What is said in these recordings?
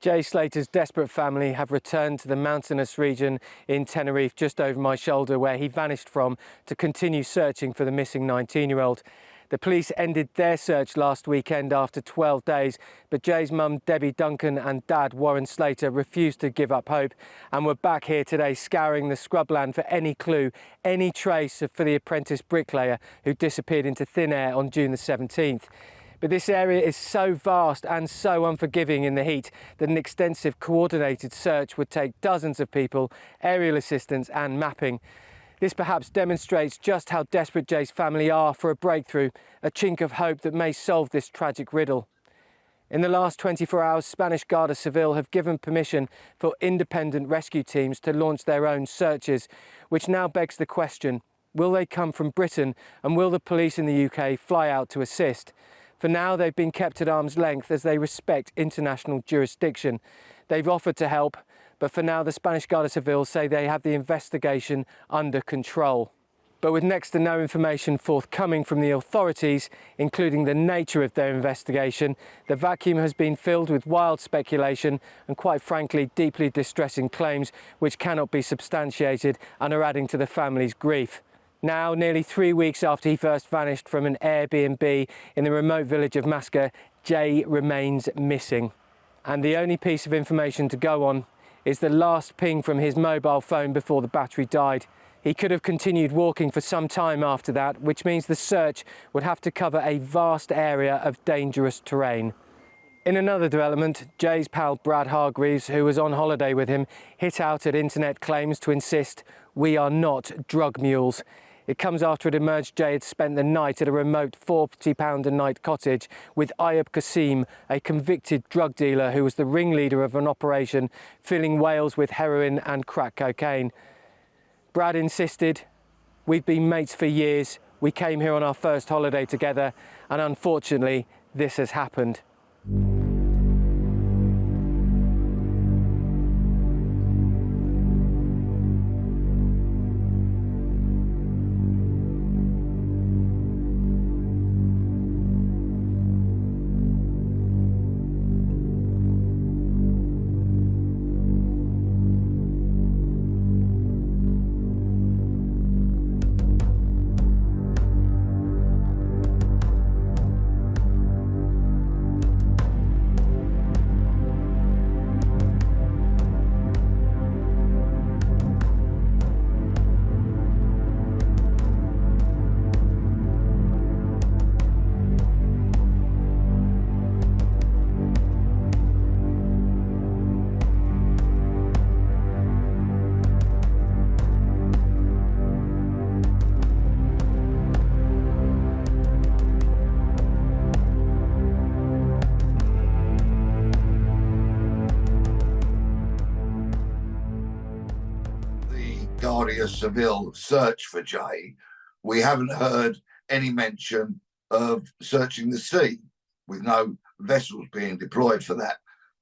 Jay Slater's desperate family have returned to the mountainous region in Tenerife just over my shoulder where he vanished from to continue searching for the missing 19-year-old. The police ended their search last weekend after 12 days, but Jay's mum Debbie Duncan and dad Warren Slater refused to give up hope and were back here today scouring the scrubland for any clue, any trace for the apprentice bricklayer who disappeared into thin air on June the 17th. But this area is so vast and so unforgiving in the heat that an extensive coordinated search would take dozens of people, aerial assistance and mapping. This perhaps demonstrates just how desperate Jay's family are for a breakthrough, a chink of hope that may solve this tragic riddle. In the last 24 hours, Spanish Guardia Civil have given permission for independent rescue teams to launch their own searches, which now begs the question, will they come from Britain and will the police in the UK fly out to assist? For now, they've been kept at arm's length as they respect international jurisdiction. They've offered to help, but for now, the Spanish Guardia Civil say they have the investigation under control. But with next to no information forthcoming from the authorities, including the nature of their investigation, the vacuum has been filled with wild speculation and, quite frankly, deeply distressing claims which cannot be substantiated and are adding to the family's grief. Now, nearly 3 weeks after he first vanished from an Airbnb in the remote village of Masca, Jay remains missing. And the only piece of information to go on is the last ping from his mobile phone before the battery died. He could have continued walking for some time after that, which means the search would have to cover a vast area of dangerous terrain. In another development, Jay's pal Brad Hargreaves, who was on holiday with him, hit out at internet claims to insist, "We are not drug mules." It comes after it emerged Jay had spent the night at a remote £40 a night cottage with Ayub Qasim, a convicted drug dealer who was the ringleader of an operation filling Wales with heroin and crack cocaine. Brad insisted, "We've been mates for years, we came here on our first holiday together, and unfortunately, this has happened." Guardia Civil search for Jay, we haven't heard any mention of searching the sea, with no vessels being deployed for that.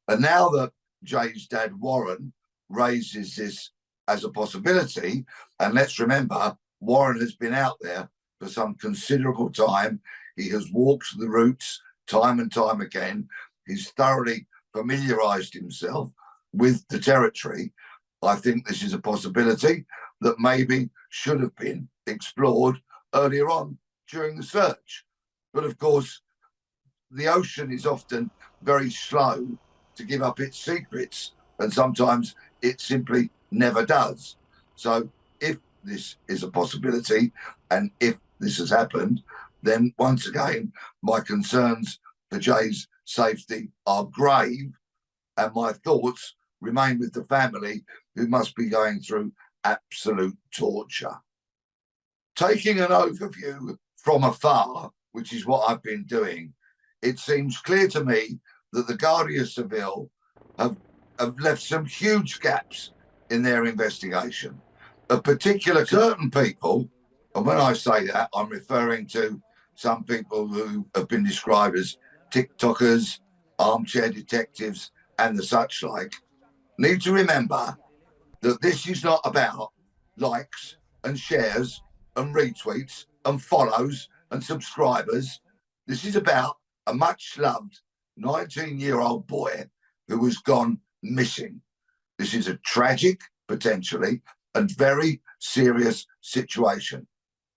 And now that Jay's dad Warren raises this as a possibility, and let's remember, Warren has been out there for some considerable time. He has walked the routes time and time again. He's thoroughly familiarized himself with the territory. I think this is a possibility that maybe should have been explored earlier on during the search. But of course, the ocean is often very slow to give up its secrets, and sometimes it simply never does. So if this is a possibility, and if this has happened, then once again, my concerns for Jay's safety are grave, and my thoughts remain with the family, who must be going through absolute torture. Taking an overview from afar, which is what I've been doing, it seems clear to me that the Guardia Civil have left some huge gaps in their investigation. Of particular certain people, and when I say that, I'm referring to some people who have been described as TikTokers, armchair detectives, and the such like, need to remember that this is not about likes and shares and retweets and follows and subscribers. This is about a much loved 19-year-old boy who has gone missing. This is a tragic, potentially, and very serious situation.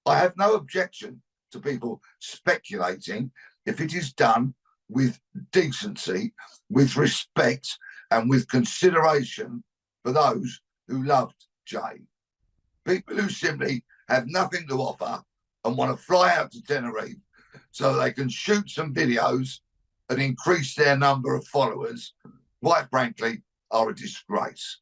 I have no objection to people speculating if it is done with decency, with respect, and with consideration for those who loved Jay. People who simply have nothing to offer and want to fly out to Tenerife so they can shoot some videos and increase their number of followers, quite frankly, are a disgrace.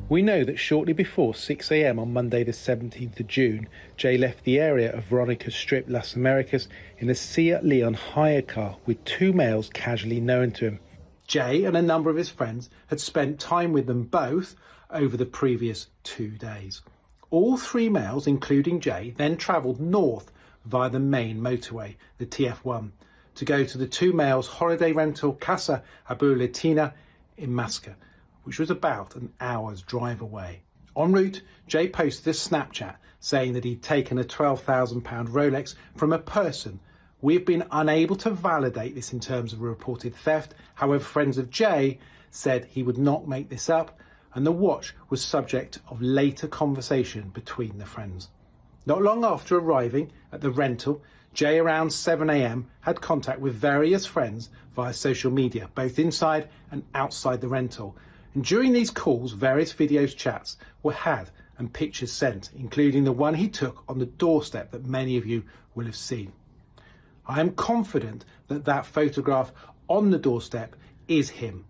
We know that shortly before 6 a.m. on Monday the 17th of June, Jay left the area of Veronica's Strip, Las Americas, in a Seat Leon hire car with two males casually known to him. Jay and a number of his friends had spent time with them both over the previous 2 days. All three males, including Jay, then travelled north via the main motorway, the TF1, to go to the two males' holiday rental Casa Abu Latina in Masca, which was about an hour's drive away. En route, Jay posted a Snapchat saying that he'd taken a £12,000 Rolex from a person. We have been unable to validate this in terms of a reported theft. However, friends of Jay said he would not make this up, and the watch was subject of later conversation between the friends. Not long after arriving at the rental, Jay, around 7 a.m, had contact with various friends via social media, both inside and outside the rental. And during these calls, various videos, chats were had and pictures sent, including the one he took on the doorstep that many of you will have seen. I am confident that that photograph on the doorstep is him.